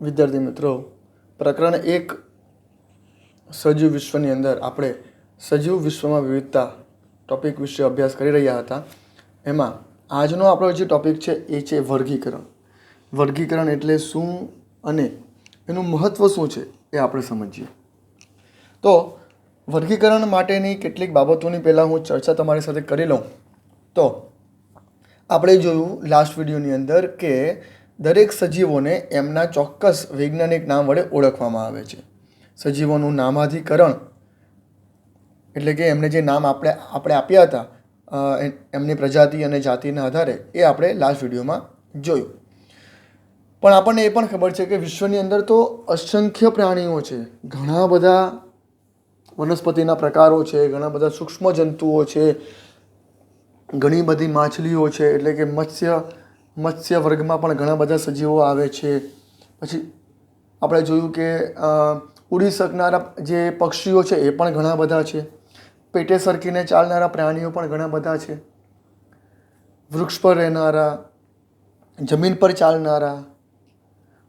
વિદ્યાર્થી મિત્રો, પ્રકરણ 1 સજીવ વિશ્વની અંદર આપણે સજીવ વિશ્વમાં વિવિધતા ટોપિક વિશે અભ્યાસ કરી રહ્યા હતા. એમાં આજનો આપણો જે ટોપિક છે એ છે વર્ગીકરણ. વર્ગીકરણ એટલે શું અને એનું મહત્ત્વ શું છે એ આપણે સમજીએ. તો વર્ગીકરણ માટેની કેટલીક બાબતોની પહેલાં હું ચર્ચા તમારી સાથે કરી લઉં. તો આપણે જોયું લાસ્ટ વિડીયોની અંદર કે દરેક સજીવોને એમના ચોક્કસ વૈજ્ઞાનિક નામ વડે ઓળખવામાં આવે છે. સજીવોનું નામાધિકરણ એટલે કે એમને જે નામ આપણે આપ્યા હતા એમની પ્રજાતિ અને જાતિના આધારે એ આપણે લાસ્ટ વિડીયોમાં જોયું. પણ આપણને એ પણ ખબર છે કે વિશ્વની અંદર તો અસંખ્ય પ્રાણીઓ છે, ઘણા બધા વનસ્પતિના પ્રકારો છે, ઘણા બધા સૂક્ષ્મ જંતુઓ છે, ઘણી બધી માછલીઓ છે, એટલે કે મત્સ્ય વર્ગમાં પણ ઘણા બધા સજીવો આવે છે. પછી આપણે જોયું કે ઉડી શકનારા જે પક્ષીઓ છે એ પણ ઘણા બધા છે. પેટે સરકીને ચાલનારા પ્રાણીઓ પણ ઘણા બધા છે. વૃક્ષ પર રહેનારા, જમીન પર ચાલનારા,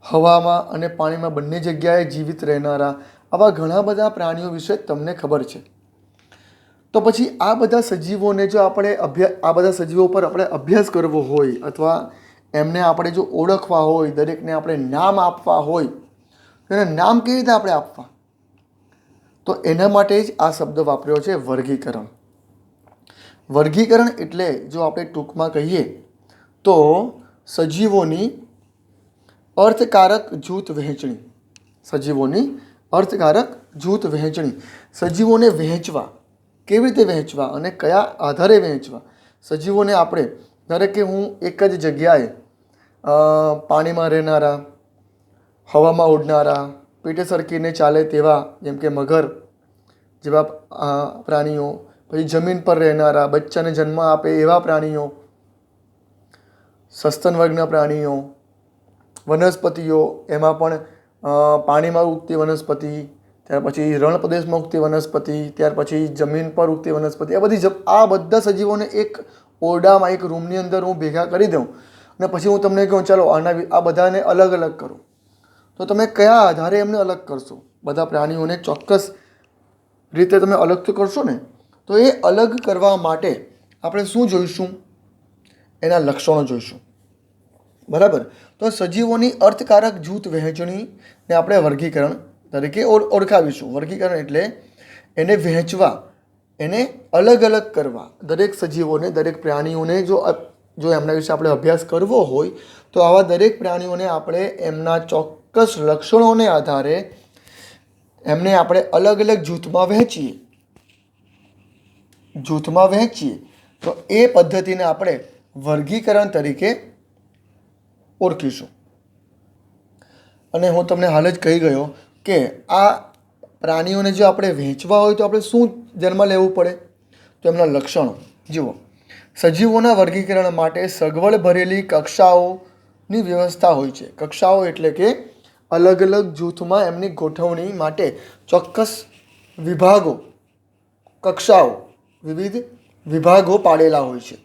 હવામાં અને પાણીમાં બંને જગ્યાએ જીવિત રહેનારા, આવા ઘણા બધા પ્રાણીઓ વિશે તમને ખબર છે. તો પછી આ બધા સજીવોને જો આપણે આ બધા સજીવો પર આપણે અભ્યાસ કરવો હોય અથવા એમને આપણે જો ઓળખવા હોય, દરેકને આપણે નામ આપવા હોય, તો એને નામ કેવી રીતે આપણે આપવા? તો એના માટે જ આ શબ્દ વાપર્યો છે વર્ગીકરણ. વર્ગીકરણ એટલે જો આપણે ટૂંકમાં કહીએ તો સજીવોની અર્થકારક જૂથ વહેંચણી. સજીવોની અર્થકારક જૂથ વહેંચણી. સજીવોને વહેંચવા, કેવી રીતે વહેંચવા અને કયા આધારે વહેંચવા? સજીવોને આપણે ધારો કે હું એક જ જગ્યાએ પાણીમાં રહેનારા, હવામાં ઉડનારા, પેટે સરકીને ચાલે તેવા જેમ કે મગર જેવા પ્રાણીઓ, પછી જમીન પર રહેનારા, બચ્ચાને જન્મ આપે એવા પ્રાણીઓ, સસ્તન વર્ગના પ્રાણીઓ, વનસ્પતિઓ એમાં પણ પાણીમાં ઉગતી વનસ્પતિ, ત્યાર પછી રણ પ્રદેશમાં ઉગતી વનસ્પતિ, ત્યાર પછી જમીન પર ઉગતી વનસ્પતિ, આ બધા સજીવોને એક ઓરડામાં, એક રૂમની અંદર હું ભેગા કરી દઉં અને પછી હું તમને કહું ચાલો આ બધાને અલગ અલગ કરો. તો તમે કયા આધારે એમને અલગ કરશો? બધા પ્રાણીઓને ચોક્કસ રીતે તમે અલગ તો કરશો ને. તો એ અલગ કરવા માટે આપણે શું જોઈશું? એના લક્ષણો જોઈશું. બરાબર. તો સજીવોની અર્થકારક જૂથ વહેંચણીને આપણે વર્ગીકરણ તરીકે ઓળખાવીશું. વર્ગીકરણ એટલે એને વહેંચવા, એને અલગ અલગ કરવા. દરેક સજીવોને, દરેક પ્રાણીઓને જો એમના વિશે આપણે અભ્યાસ કરવો હોય તો આવા દરેક પ્રાણીઓને આપણે એમના ચોક્કસ લક્ષણોને આધારે એમને આપણે અલગ અલગ જૂથમાં વહેંચીએ તો એ પદ્ધતિને આપણે વર્ગીકરણ તરીકે ઓળખીશું. અને હું તમને હાલ જ કહી ગયો કે આ પ્રાણીઓને જો આપણે વહેંચવા હોય તો આપણે શું ધ્યાનમાં લેવું પડે? તો એમના લક્ષણો જુઓ. સજીવોના વર્ગીકરણ માટે સગવડ ભરેલી કક્ષાઓની વ્યવસ્થા હોય છે. કક્ષાઓ એટલે કે અલગ અલગ જૂથમાં એમની ગોઠવણી માટે ચોક્કસ વિભાગો, કક્ષાઓ, વિવિધ વિભાગો પાડેલા હોય છે,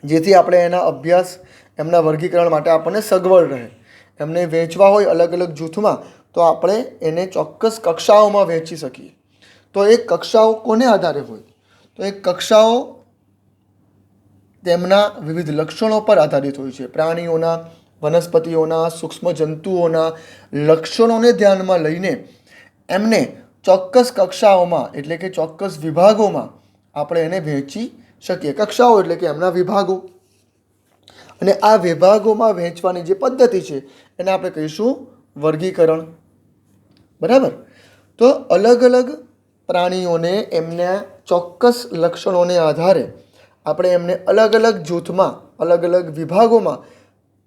જેથી આપણે એના અભ્યાસ, એમના વર્ગીકરણ માટે આપણને સગવડ રહે. એમને વહેંચવા હોય અલગ અલગ જૂથમાં તો આપણે એને ચોક્કસ કક્ષાઓમાં વહેંચી શકીએ. તો એ કક્ષાઓ કોને આધારે હોય? તો એ કક્ષાઓ તેમના વિવિધ લક્ષણો પર આધારિત હોય છે. પ્રાણીઓના, વનસ્પતિઓના, સૂક્ષ્મ જંતુઓના લક્ષણોને ધ્યાનમાં લઈને એમને ચોક્કસ કક્ષાઓમાં એટલે કે ચોક્કસ વિભાગોમાં આપણે એને વહેંચી શકીએ. કક્ષાઓ એટલે કે એમના વિભાગો. અને આ વિભાગોમાં વહેંચવાની જે પદ્ધતિ છે એને આપણે કહીશું વર્ગીકરણ. બરાબર. તો અલગ અલગ પ્રાણીઓને એમના ચોક્કસ લક્ષણોને આધારે આપણે એમને અલગ અલગ જૂથમાં, અલગ અલગ વિભાગોમાં,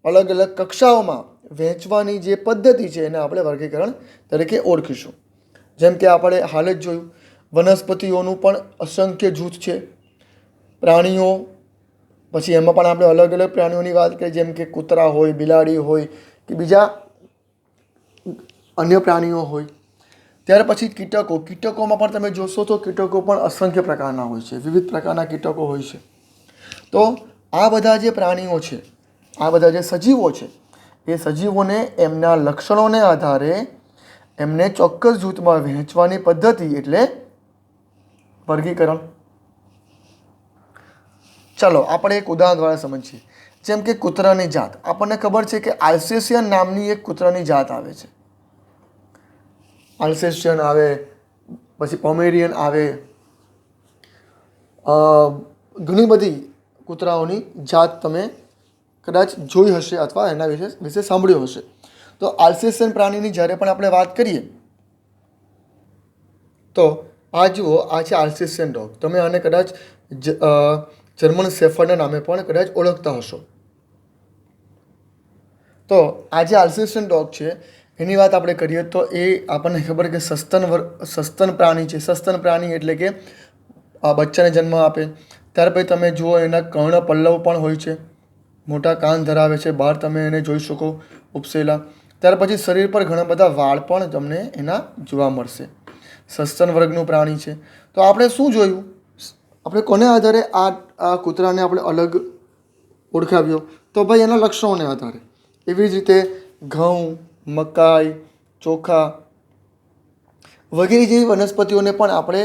અલગ અલગ કક્ષાઓમાં વહેંચવાની જે પદ્ધતિ છે એને આપણે વર્ગીકરણ તરીકે ઓળખીશું. જેમ કે આપણે હાલ જ જોયું, વનસ્પતિઓનું પણ અસંખ્ય જૂથ છે. પ્રાણીઓ, પછી એમાં પણ આપણે અલગ અલગ પ્રાણીઓની વાત કરીએ, જેમ કે કૂતરા હોય, બિલાડી હોય કે બીજા અન્ય પ્રાણીઓ હોય. ત્યાર પછી કીટકો. કીટકોમાં પણ તમે જોશો તો કીટકો પણ અસંખ્ય પ્રકારના હોય છે, વિવિધ પ્રકારના કીટકો હોય છે. તો આ બધા જે પ્રાણીઓ છે, આ બધા જે સજીવો છે એ સજીવોને એમના લક્ષણોને આધારે એમને ચોક્કસ જૂથમાં વહેંચવાની પદ્ધતિ એટલે વર્ગીકરણ. ચાલો આપણે એક ઉદાહરણ દ્વારા સમજીએ. જેમ કે કૂતરાની જાત. આપણને ખબર છે કે આલ્સેશિયન નામની એક કૂતરાની જાત આવે છે. આલ્સેશિયન આવે, પછી પોમેરિયન આવે, ઘણી બધી કૂતરાઓની જાત તમે કદાચ જોઈ હશે અથવા એના વિશે સાંભળ્યું હશે. તો આલ્સેશિયન પ્રાણીની જ્યારે પણ આપણે વાત કરીએ તો આ જુઓ, આ છે આલ્સેશિયન ડોગ. તમે આને કદાચ જર્મન શેફર્ડના નામે પણ કદાચ ઓળખતા હશો. તો આ જે આલ્સેશિયન ડોગ છે એની વાત આપણે કરીએ તો એ આપણને ખબર કે સસ્તન પ્રાણી છે. સસ્તન પ્રાણી એટલે કે બચ્ચાને જન્મ આપે. ત્યાર પછી તમે જુઓ એના કર્ણ પલ્લવ પણ હોય છે, મોટા કાન ધરાવે છે, બહાર તમે એને જોઈ શકો ઉપસેલા. ત્યાર પછી શરીર પર ઘણા બધા વાળ પણ તમને એના જોવા મળશે. સસ્તન વર્ગનું પ્રાણી છે. તો આપણે શું જોયું, આપણે કોને આધારે આ કૂતરાને આપણે અલગ ઓળખાવ્યો? તો ભાઈ એના લક્ષણોને આધારે. એવી જ રીતે ઘઉં, મકાઈ, ચોખા વગેરે જેવી વનસ્પતિઓને પણ આપણે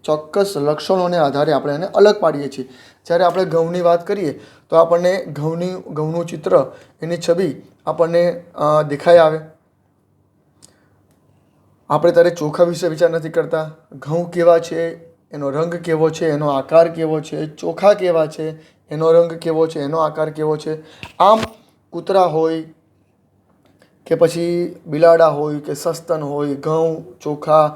ચોક્કસ લક્ષણોને આધારે આપણે એને અલગ પાડીએ છીએ. જ્યારે આપણે ઘઉંની વાત કરીએ તો આપણને ઘઉંનું ચિત્ર, એની છબી આપણને દેખાઈ આવે. આપણે ત્યારે ચોખા વિશે વિચાર નથી કરતા. ઘઉં કેવા છે, એનો રંગ કેવો છે, એનો આકાર કેવો છે, ચોખા કેવા છે, એનો રંગ કેવો છે, એનો આકાર કેવો છે. આમ કૂતરા હોય કે પછી બિલાડા હોય કે સસ્તન હોય, ઘઉં, ચોખા,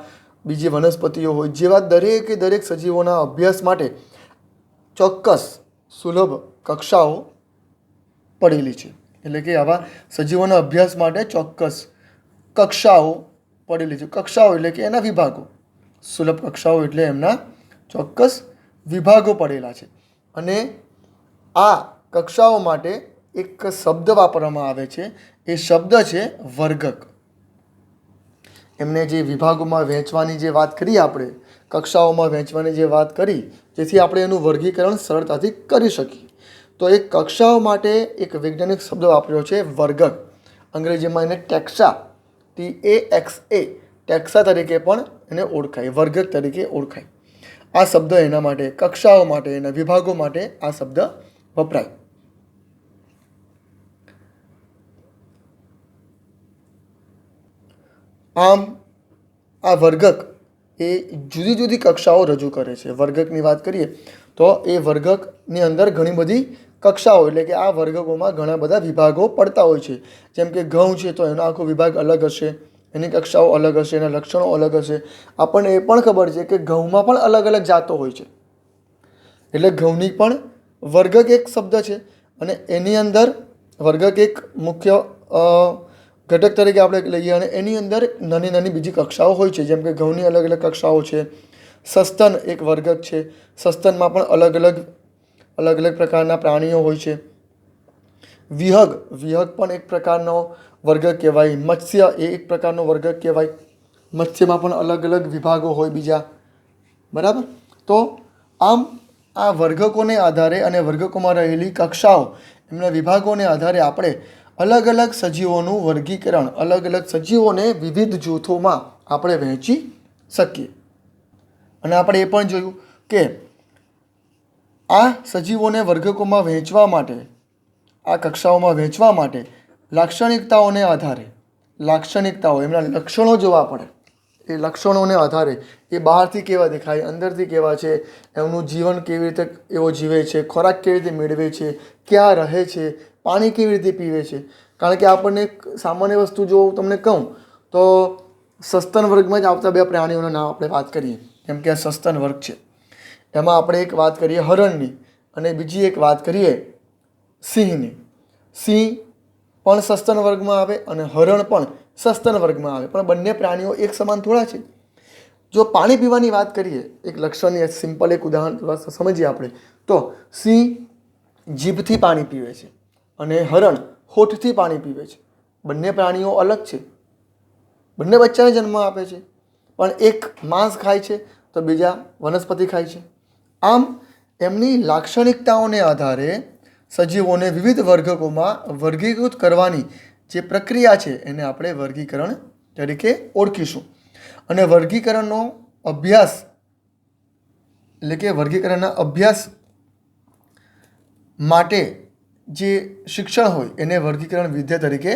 બીજી વનસ્પતિઓ હોય, જેવા દરેકે દરેક સજીવોના અભ્યાસ માટે ચોક્કસ સુલભ કક્ષાઓ પડેલી છે. એટલે કે આવા સજીવોના અભ્યાસ માટે ચોક્કસ કક્ષાઓ પડેલી છે. કક્ષાઓ એટલે કે એના વિભાગો. સુલભ કક્ષાઓ એટલે એમના ચોક્કસ વિભાગો પડેલા છે. અને આ કક્ષાઓ માટે એક શબ્દ વાપરવામાં આવે છે. એ શબ્દ છે વર્ગક. એમને જે વિભાગોમાં વહેંચવાની જે વાત કરી, આપણે કક્ષાઓમાં વહેંચવાની જે વાત કરી, જેથી આપણે એનું વર્ગીકરણ સરળતાથી કરી શકીએ. તો એક કક્ષાઓ માટે એક વૈજ્ઞાનિક શબ્દ વાપર્યો છે વર્ગક. અંગ્રેજીમાં એને ટેક્સા, TAXA, ટેક્સા તરીકે પણ એને ઓળખાય, વર્ગક તરીકે ઓળખાય. આ શબ્દ એના માટે, કક્ષાઓ માટે, એના વિભાગો માટે આ શબ્દ વપરાય. આમ આ વર્ગક એ જુદી જુદી કક્ષાઓ રજૂ કરે છે. વર્ગકની વાત કરીએ તો એ વર્ગકની અંદર ઘણી બધી કક્ષાઓ, એટલે કે આ વર્ગકોમાં ઘણા બધા વિભાગો પડતા હોય છે. જેમ કે ઘઉં છે તો એનો આખો વિભાગ અલગ હશે, એની કક્ષાઓ અલગ હશે, એના લક્ષણો અલગ હશે. આપણને એ પણ ખબર છે કે ઘઉંમાં પણ અલગ અલગ જાતો હોય છે. એટલે ઘઉંની પણ વર્ગક એક શબ્દ છે. અને એની અંદર વર્ગક એક મુખ્ય ઘટક તરીકે આપણે લઈએ. અને એની અંદર નાની નાની બીજી કક્ષાઓ હોય છે. જેમ કે ઘઉંની અલગ અલગ કક્ષાઓ છે. સસ્તન એક વર્ગક છે. સસ્તનમાં પણ અલગ અલગ પ્રકારના પ્રાણીઓ હોય છે. વિહગ પણ એક પ્રકારનો વર્ગક કહેવાય. મત્સ્ય એ એક પ્રકારનો વર્ગક કહેવાય. મત્સ્યમાં પણ અલગ અલગ વિભાગો હોય બીજા. બરાબર. તો આમ આ વર્ગકોને આધારે અને વર્ગકોમાં રહેલી કક્ષાઓ, એમના વિભાગોને આધારે આપણે અલગ અલગ સજીવોનું વર્ગીકરણ, અલગ અલગ સજીવોને વિવિધ જૂથોમાં આપણે વહેંચી શકીએ. અને આપણે એ પણ જોયું કે આ સજીવોને વર્ગકોમાં વહેંચવા માટે, આ કક્ષાઓમાં વહેંચવા માટે લાક્ષણિકતાઓને આધારે, લાક્ષણિકતાઓ, એમના લક્ષણો જોવા પડે. એ લક્ષણોને આધારે એ બહારથી કેવા દેખાય, અંદરથી કેવા છે, એમનું જીવન કેવી રીતે એવો જીવે છે, ખોરાક કેવી રીતે મેળવે છે, ક્યાં રહે છે, પાણી કેવી રીતે પીવે છે. કારણ કે આપણને એક સામાન્ય વસ્તુ જો તમને કહું તો સસ્તન વર્ગમાં જ આવતા બે પ્રાણીઓના નામ આપણે વાત કરીએ. જેમ કે આ સસ્તન વર્ગ છે, એમાં આપણે એક વાત કરીએ હરણની અને બીજી એક વાત કરીએ સિંહની. સિંહ પણ સસ્તન વર્ગમાં આવે અને હરણ પણ સસ્તન વર્ગમાં આવે. પણ બંને પ્રાણીઓ એક સમાન થોડા છે. જો પાણી પીવાની વાત કરીએ, એક લક્ષણની સિમ્પલ એક ઉદાહરણ સમજીએ આપણે, તો સિંહ જીભથી પાણી પીવે છે અને હરણ હોઠથી પાણી પીવે છે. બંને પ્રાણીઓ અલગ છે. બંને બચ્ચાને જન્મ આપે છે, પણ એક માંસ ખાય છે તો બીજા વનસ્પતિ ખાય છે. આમ એમની લાક્ષણિકતાઓને આધારે સજીવોને વિવિધ વર્ગકોમાં વર્ગીકૃત કરવાની જે પ્રક્રિયા છે એને આપણે વર્ગીકરણ તરીકે ઓળખીશું. અને વર્ગીકરણનો અભ્યાસ એટલે કે વર્ગીકરણના અભ્યાસ માટે જે શિક્ષણ હોય એને વર્ગીકરણ વિદ્યા તરીકે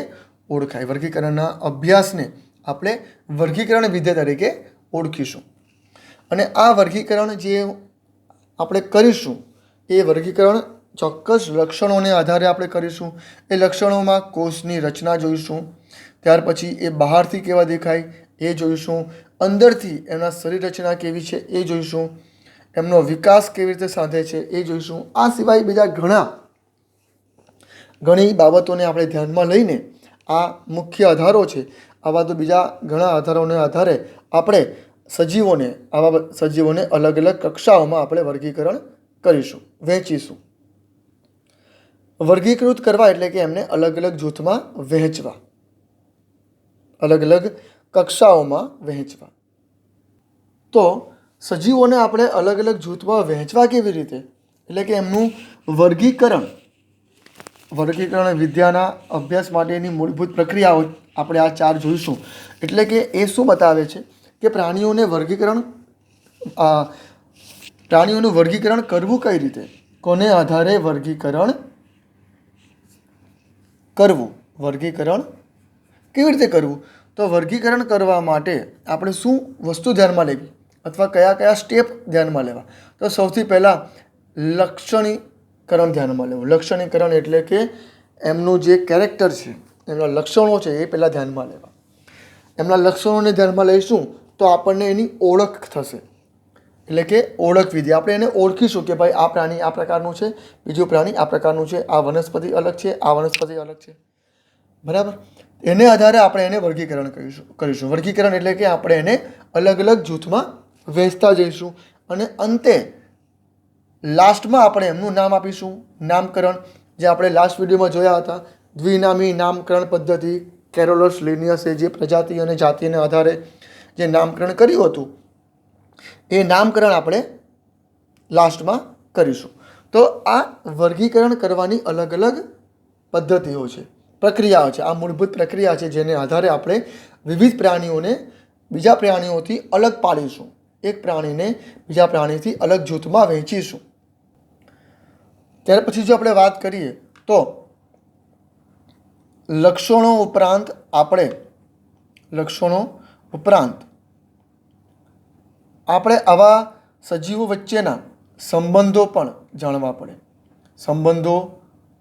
ઓળખાય. વર્ગીકરણના અભ્યાસને આપણે વર્ગીકરણ વિદ્યા તરીકે ઓળખીશું. અને આ વર્ગીકરણ જે આપણે કરીશું એ વર્ગીકરણ ચોક્કસ લક્ષણોને આધારે આપણે કરીશું. એ લક્ષણોમાં કોષની રચના જોઈશું, ત્યાર પછી એ બહારથી કેવા દેખાય એ જોઈશું, અંદરથી એમના શરીર રચના કેવી છે એ જોઈશું, એમનો વિકાસ કેવી રીતે સાધે છે એ જોઈશું. આ સિવાય બીજા ઘણી બાબતોને આપણે ધ્યાનમાં લઈને આ મુખ્ય આધારો છે. આવા તો બીજા ઘણા આધારોને આધારે આપણે આવા સજીવોને અલગ અલગ કક્ષાઓમાં આપણે વર્ગીકરણ કરીશું, વહેંચીશું. વર્ગીકૃત કરવા એટલે કે એમને અલગ અલગ જૂથમાં વહેંચવા, અલગ અલગ કક્ષાઓમાં વહેંચવા. તો સજીવોને આપણે અલગ અલગ જૂથમાં વહેંચવા કેવી રીતે, એટલે કે એમનું વર્ગીકરણ વિદ્યાના અભ્યાસ માટેની મૂળભૂત પ્રક્રિયાઓ આપણે આ 4 જોઈશું. એટલે કે એ શું બતાવે છે કે પ્રાણીઓનું વર્ગીકરણ કરવું કઈ રીતે, કોને આધારે વર્ગીકરણ કરવું, વર્ગીકરણ કેવી રીતે કરવું. તો વર્ગીકરણ કરવા માટે આપણે શું વસ્તુ ધ્યાનમાં લેવી અથવા કયા સ્ટેપ ધ્યાનમાં લેવા. તો સૌથી પહેલાં લક્ષણીકરણ ધ્યાનમાં લેવું. લક્ષણીકરણ એટલે કે એમનું જે કેરેક્ટર છે, એમના લક્ષણો છે એ પહેલાં ધ્યાનમાં લેવા. એમના લક્ષણોને ધ્યાનમાં લઈશું તો આપણને એની ઓળખ થશે. એટલે કે ઓળખ વિધિ, આપણે એને ઓળખીશું કે ભાઈ આ પ્રાણી આ પ્રકારનું છે, બીજું પ્રાણી આ પ્રકારનું છે, આ વનસ્પતિ અલગ છે, આ વનસ્પતિ અલગ છે, બરાબર. એને આધારે આપણે એને વર્ગીકરણ કરીશું. વર્ગીકરણ એટલે કે આપણે એને અલગ અલગ જૂથમાં વહેંચતા જઈશું અને અંતે લાસ્ટમાં આપણે એમનું નામ આપીશું. નામકરણ, જે આપણે લાસ્ટ વિડીયોમાં જોયા હતા, દ્વિનામી નામકરણ પદ્ધતિ. કેરોલસ લિનિયસે જે પ્રજાતિ અને જાતિને આધારે જે નામકરણ કર્યું હતું એ નામકરણ આપણે લાસ્ટમાં કરીશું. તો આ વર્ગીકરણ કરવાની અલગ અલગ પદ્ધતિઓ છે, પ્રક્રિયાઓ છે. આ મૂળભૂત પ્રક્રિયા છે જેને આધારે આપણે વિવિધ પ્રાણીઓને બીજા પ્રાણીઓથી અલગ પાડીશું. એક પ્રાણીને બીજા પ્રાણીથી અલગ જૂથમાં વહેંચીશું. ત્યાર પછી જો આપણે વાત કરીએ તો લક્ષણો ઉપરાંત આપણે આવા સજીવો વચ્ચેના સંબંધો પણ જાણવા પડે, સંબંધો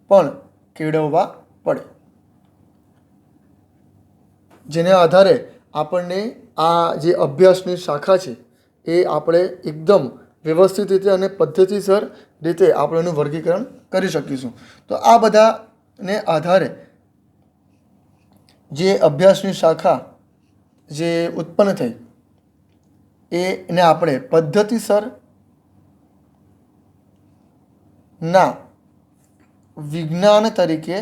પણ કેળવવા પડે, જેને આધારે આપણને આ જે અભ્યાસની શાખા છે એ આપણે એકદમ વ્યવસ્થિત રીતે અને પદ્ધતિસર રીતે આપણે એનું વર્ગીકરણ કરી શકીશું. તો આ બધાને આધારે જે અભ્યાસની શાખા જે ઉત્પન્ન થઈ એને આપણે પદ્ધતિસર ના વિજ્ઞાન તરીકે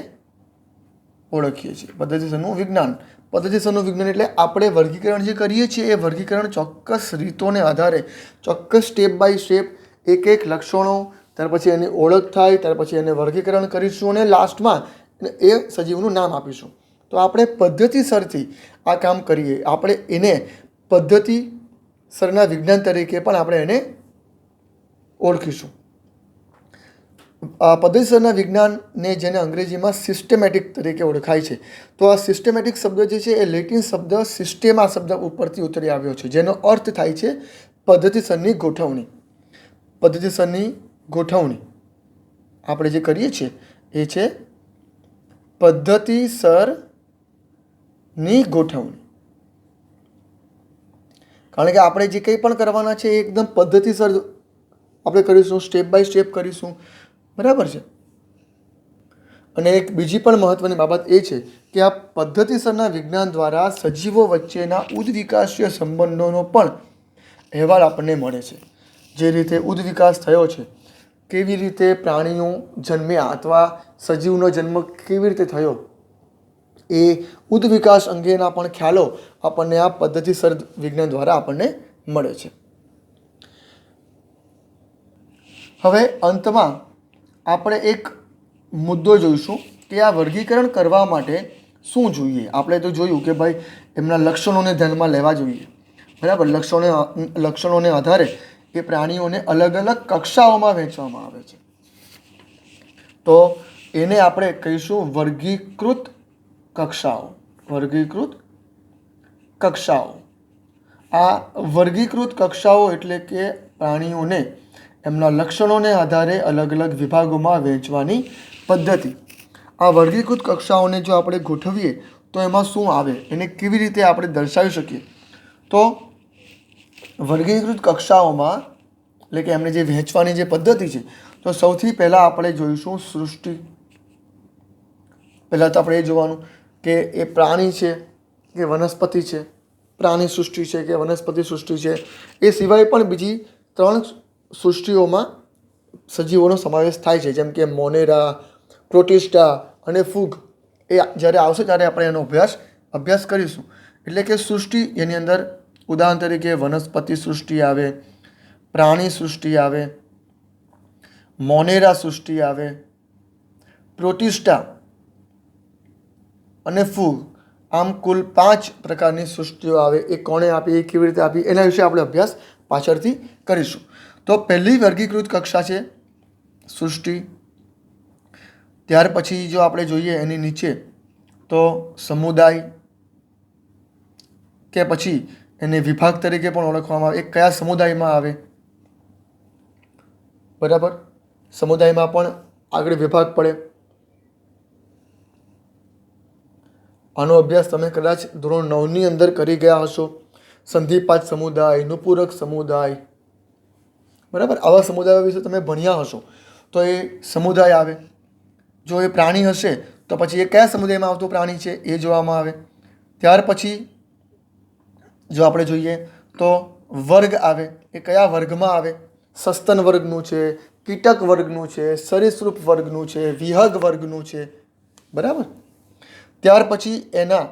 ઓળખીએ છીએ. પદ્ધતિસરનું વિજ્ઞાન એટલે આપણે વર્ગીકરણ જે કરીએ છીએ એ વર્ગીકરણ ચોક્કસ રીતોને આધારે, ચોક્કસ સ્ટેપ બાય સ્ટેપ એક લક્ષણો, ત્યાર પછી એની ઓળખ થાય, ત્યાર પછી એને વર્ગીકરણ કરીશું અને લાસ્ટમાં એ સજીવનું નામ આપીશું. તો આપણે પદ્ધતિસરથી આ કામ કરીએ, આપણે એને પદ્ધતિસરના વિજ્ઞાન તરીકે પણ આપણે એને ઓળખીશું. પદ્ધતિસરના વિજ્ઞાનને જેને અંગ્રેજીમાં સિસ્ટેમેટિક તરીકે ઓળખાય છે. તો આ સિસ્ટેમેટિક શબ્દ જે છે એ લેટિન શબ્દ સિસ્ટેમા શબ્દ ઉપરથી ઉતરી આવ્યો છે, જેનો અર્થ થાય છે પદ્ધતિસરની ગોઠવણી. પદ્ધતિસરની ગોઠવણી આપણે જે કરીએ છીએ એ છે પદ્ધતિસરની ગોઠવણી. કારણ કે આપણે જે કંઈ પણ કરવાના છે એ એકદમ પદ્ધતિસર આપણે કરીશું, સ્ટેપ બાય સ્ટેપ કરીશું, બરાબર છે. અને એક બીજી પણ મહત્ત્વની બાબત એ છે કે આ પદ્ધતિસરના વિજ્ઞાન દ્વારા સજીવો વચ્ચેના ઉદ્વિકાસીય સંબંધોનો પણ અહેવાલ આપણને મળે છે. જે રીતે ઉદ્વિકાસ થયો છે, કેવી રીતે પ્રાણીઓ જન્મ્યા અથવા સજીવનો જન્મ કેવી રીતે થયો, એ ઉદ્વિકાસ અંગેના પણ ખ્યાલો આપણને આ પદ્ધતિસર વિજ્ઞાન દ્વારા આપણને મળે છે. હવે અંતમાં આપણે એક મુદ્દો જોઈશું કે આ વર્ગીકરણ કરવા માટે શું જોઈએ? આપણે તો જોયું કે ભાઈ એમના લક્ષણોને ધ્યાનમાં લેવા જોઈએ, બરાબર. લક્ષણોને આધારે એ પ્રાણીઓને અલગ અલગ કક્ષાઓમાં વહેંચવામાં આવે છે. તો એને આપણે કહીશું વર્ગીકૃત કક્ષાઓ. વર્ગીકૃત કક્ષાઓ. આ વર્ગીકૃત કક્ષાઓ એટલે કે પ્રાણીઓને એમના લક્ષણોને આધારે અલગ અલગ વિભાગોમાં વહેંચવાની પદ્ધતિ. આ વર્ગીકૃત કક્ષાઓને જો આપણે ગોઠવીએ તો એમાં શું આવે, એને કેવી રીતે આપણે દર્શાવી શકીએ? તો વર્ગીકૃત કક્ષાઓમાં એટલે કે એમને જે વહેંચવાની જે પદ્ધતિ છે, તો સૌથી પહેલાં આપણે જોઈશું સૃષ્ટિ. પહેલાં તો આપણે એ જોવાનું કે એ પ્રાણી છે કે વનસ્પતિ છે, પ્રાણી સૃષ્ટિ છે કે વનસ્પતિ સૃષ્ટિ છે. એ સિવાય પણ બીજી 3 સૃષ્ટિઓમાં સજીવોનો સમાવેશ થાય છે, જેમ કે મોનેરા, પ્રોટિસ્ટા અને ફૂગ. એ જ્યારે આવશે ત્યારે આપણે એનો અભ્યાસ કરીશું. એટલે કે સૃષ્ટિ એની અંદર ઉદાહરણ તરીકે વનસ્પતિ સૃષ્ટિ આવે, પ્રાણી સૃષ્ટિ આવે, મોનેરા સૃષ્ટિ આવે, પ્રોટિસ્ટા અને ફૂગ. આમ કુલ 5 પ્રકારની સૃષ્ટિઓ આવે. એ કોણે આપી, એ કેવી રીતે આપી, એના વિશે આપણે અભ્યાસ પાછળથી કરીશું. તો પહેલી વર્ગીકૃત કક્ષા છે સૃષ્ટિ. ત્યાર પછી જો આપણે જોઈએ એની નીચે તો સમુદાય, કે પછી એને વિભાગ તરીકે પણ ઓળખવામાં આવે. એ કયા સમુદાયમાં આવે, બરાબર. સમુદાયમાં પણ આગળ વિભાગ પડે. આનો અભ્યાસ તમે કદાચ ધોરણ 9ની અંદર કરી ગયા હશો. સંધિપાત સમુદાય, નુપૂરક સમુદાય, બરાબર. આવા સમુદાયો વિશે તમે ભણ્યા હશો. તો એ સમુદાય આવે. જો એ પ્રાણી હશે તો પછી એ કયા સમુદાયમાં આવતું પ્રાણી છે એ જોવામાં આવે. ત્યાર પછી જો આપણે જોઈએ તો વર્ગ આવે. એ કયા વર્ગમાં આવે, સસ્તન વર્ગનું છે, કીટક વર્ગનું છે, સરીસૃપ વર્ગનું છે, વિહગ વર્ગનું છે, બરાબર. ત્યાર પછી એના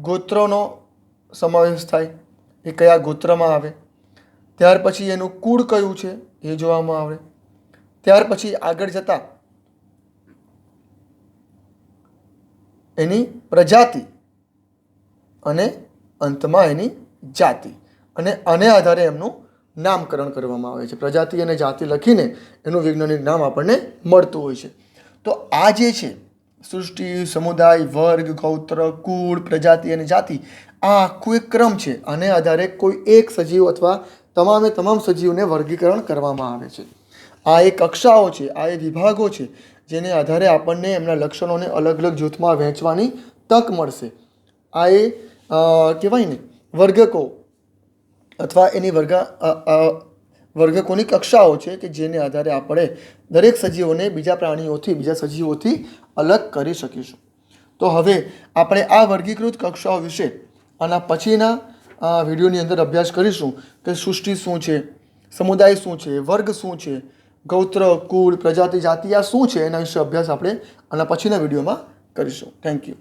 ગોત્રોનો સમાવેશ થાય. એ કયા ગોત્રમાં આવે. ત્યાર પછી એનું કુળ કયું છે એ જોવામાં આવે. ત્યાર પછી આગળ જતાં એની પ્રજાતિ અને અંતમાં એની જાતિ. અને આને આધારે એમનું નામકરણ કરવામાં આવે છે. પ્રજાતિ અને જાતિ લખીને એનું વૈજ્ઞાનિક નામ આપણને મળતું હોય છે. તો આ જે છે સૃષ્ટિ, સમુદાય, વર્ગ, ગોત્ર, કુળ, પ્રજાતિ અને જાતિ, આ આખું એક ક્રમ છે. આને આધારે કોઈ એક સજીવ અથવા તમામ સજીવને વર્ગીકરણ કરવામાં આવે છે. આ એ કક્ષાઓ છે, આ એ વિભાગો છે, જેને આધારે આપણને એમના લક્ષણોને અલગ અલગ જૂથમાં વહેંચવાની તક મળશે. આ એ કહેવાય ને વર્ગકો અથવા એની વર્ગકોની કક્ષાઓ છે કે જેને આધારે આપણે દરેક સજીવોને બીજા પ્રાણીઓથી, બીજા સજીવોથી અલગ કરી શકીશું. તો હવે આપણે આ વર્ગીકૃત કક્ષાઓ વિશે આના પછીના વિડીયોની અંદર અભ્યાસ કરીશું કે સૃષ્ટિ શું છે, સમુદાય શું છે, વર્ગ શું છે, ગોત્ર, કુળ, પ્રજાતિ, જાતિ આ શું છે, એના વિશે અભ્યાસ આપણે આના પછીના વિડીયોમાં કરીશું. Thank you.